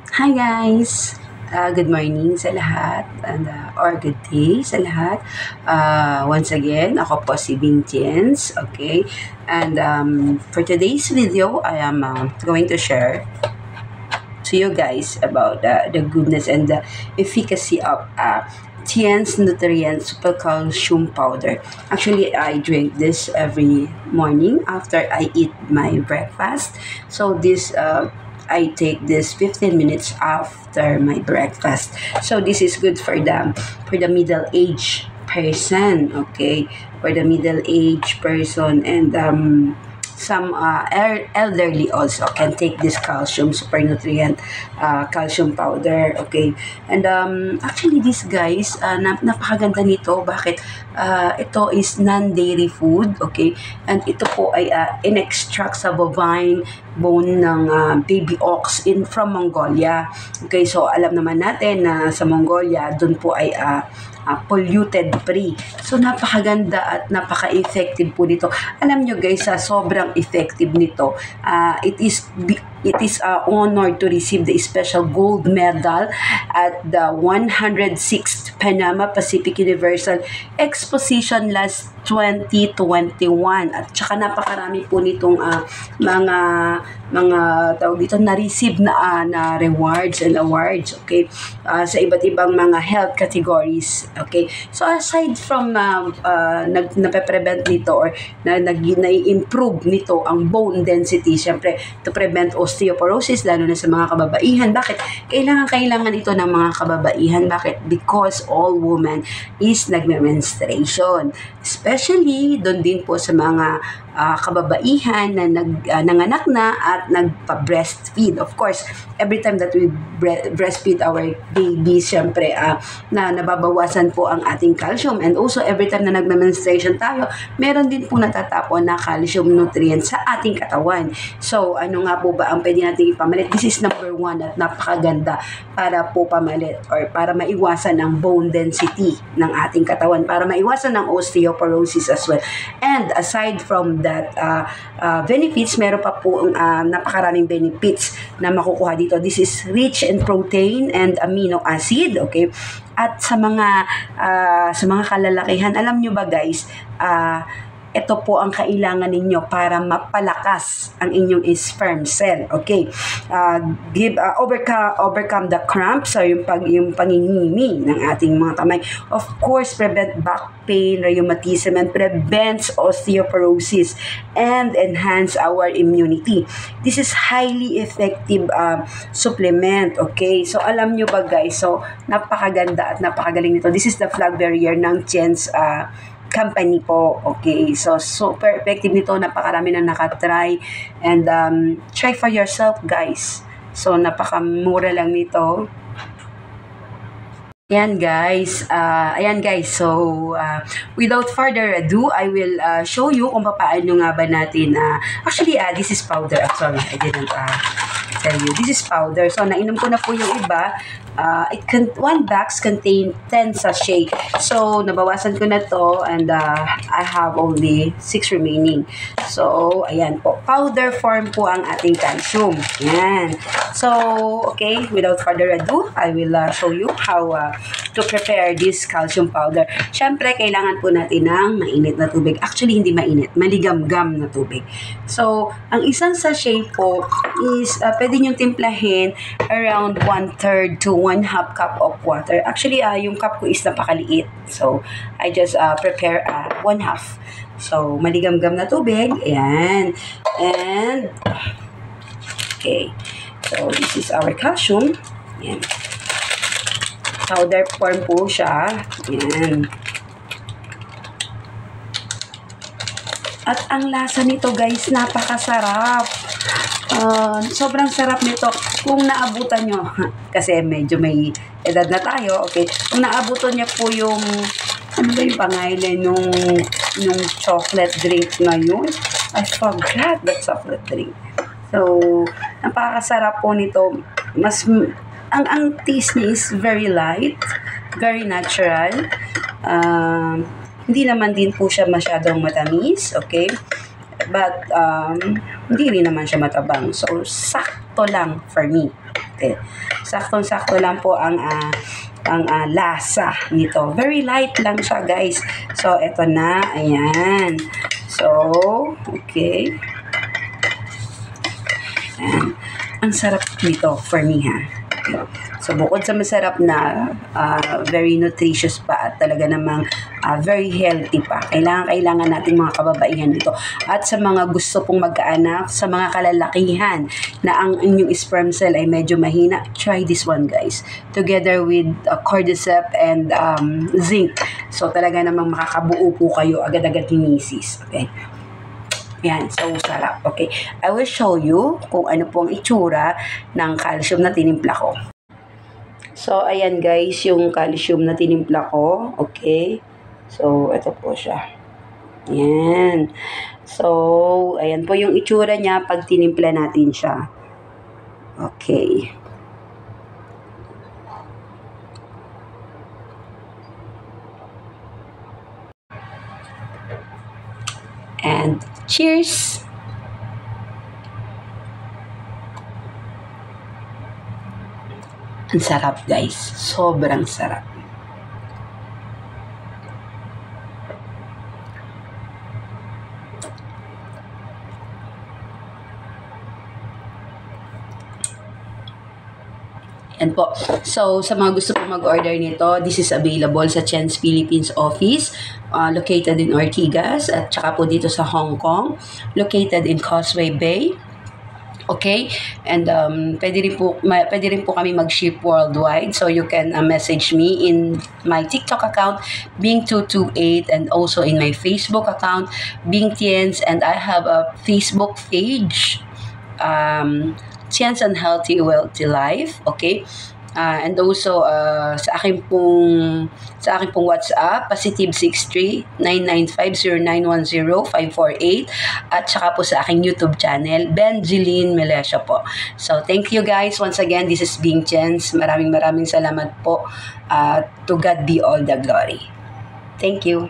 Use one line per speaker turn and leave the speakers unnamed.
Hi guys! Good morning sa lahat or good day sa lahat. Once again, ako po si Bing Jens, okay? And for today's video, I am going to share to you guys about the goodness and the efficacy of Tien's Nutrient Super Calcium Powder. Actually, I drink this every morning after I eat my breakfast. So this I take this 15 minutes after my breakfast. So this is good for the middle-aged person, okay? For the middle-aged person and some elderly also can take this calcium super nutrient calcium powder, okay? And actually this guys, napakaganda nito. Bakit? Ito is non-dairy food, okay? And ito po ay in-extract sa bovine bone ng baby ox from Mongolia. Okay, so alam naman natin na sa Mongolia, doon po ay polluted free. So napakaganda at napaka-effective po nito. Alam nyo guys, sobrang effective nito. It is honored to receive the special gold medal at the 106th Panama Pacific Universal Exposition last 2021. At saka napakarami po nitong mga tawag dito na-receive na rewards and awards, okay? Sa iba't ibang mga health categories, okay? So aside from nape-prevent nito or na-improve nito ang bone density, syempre to prevent osteoporosis lalo na sa mga kababaihan. Bakit? Kailangan ito ng mga kababaihan. Bakit? Because all women is nagme-menstruation. Especially doon din po sa mga kababaihan na nanganak na at nagpa-breastfeed. Of course, every time that we breastfeed our babies, syempre na nababawasan po ang ating calcium, and also every time na nagme-menstruation tayo, meron din po natatapon na calcium nutrients sa ating katawan. So, ano nga po ba ang pwede natin ipamalit? This is number 1 at napakaganda para po pamalit or para maiwasan ang bone density ng ating katawan, para maiwasan ang osteoporosis as well. And aside from that benefits, meron pa po napakaraming benefits na makukuha dito. This is rich in protein and amino acid, okay? At sa mga kalalakihan, alam nyo ba guys, ito po ang kailangan ninyo para mapalakas ang inyong sperm cell, okay? Overcome the cramps or yung pangingimi ng ating mga kamay. Of course, prevent back pain, rheumatism, and prevents osteoporosis and enhance our immunity. This is highly effective supplement, okay? So alam nyo ba guys, so napakaganda at napakagaling nito. This is the flag bearer ng Tien's company po, okay? So super effective nito, napakarami na nakatry, and try for yourself guys. So napakamura lang nito. Ayan guys, so without further ado, I will show you kung paano nga ba natin, actually this is powder, sorry, I didn't tell you, this is powder. So nainom ko na po yung iba. One box contain 10 sachet. So nabawasan ko na to, and I have only 6 remaining. So ayan po, powder form po ang ating calcium. Ayan. So okay, without further ado, I will show you how to prepare this calcium powder. Syempre, kailangan po natin ng mainit na tubig. Actually, hindi mainit, maligamgam na tubig. So, ang isang sachet po is pwede nyo timplahin around 1/3 to 1/2 cup of water. Actually, yung cup ko is napakaliit. So, I just prepare 1/2. So, maligamgam na tubig. Ayan. And, okay. So, this is our calcium. Ayan. Powder form po siya. Ayan. At ang lasa nito guys, napakasarap. Sobrang sarap nito. Kung naabutan nyo, kasi medyo may edad na tayo, okay? Kung naabutan niya po yung, ano ba yung pangalan nung chocolate drink na yun? I forgot that chocolate drink. So, napakasarap po nito. Ang taste niya is very light, very natural. Hindi naman din po siya masyadong matamis, okay? But, hindi rin naman siya matabang. So, sakto lang for me. Okay. Saktong-sakto lang po ang lasa nito. Very light lang siya, guys. So, eto na. Ayan. So, okay. Ayan. Ang sarap nito for me, ha. Okay. So, bukod sa masarap na very nutritious pa at talaga namang very healthy pa. Kailangan natin mga kababaihan dito. At sa mga gusto pong magkaanak, sa mga kalalakihan na ang inyong sperm cell ay medyo mahina, try this one, guys. Together with cordyceps and zinc. So, talaga namang makakabuo po kayo agad-agad ni misis. Okay. Yan, so sarap. Okay, I will show you kung ano po ang itsura ng calcium na tinimpla ko. So, ayan guys, yung calcium na tinimpla ko. Okay, so ito po siya. Yan. So, ayan po yung itsura niya pag tinimpla natin siya. Okay. And cheers! Ang sarap, guys. Sobrang sarap. Yan po. So, sa mga gusto po mag-order nito, this is available sa Chen's Philippines office, located in Ortigas, at saka po dito sa Hong Kong, located in Causeway Bay. Okay? And pwede rin po kami mag-ship worldwide. So, you can message me in my TikTok account, Bing228, and also in my Facebook account, Bing Tiens, and I have a Facebook page, Tiens and Healthy Wealthy Life, okay? And also sa akin pong WhatsApp, positive 63-995-0910-548, at saka po sa aking YouTube channel, Benjeline Melesio po. So, thank you guys. Once again, this is Bing Tiens. Maraming salamat po. To God be all the glory. Thank you.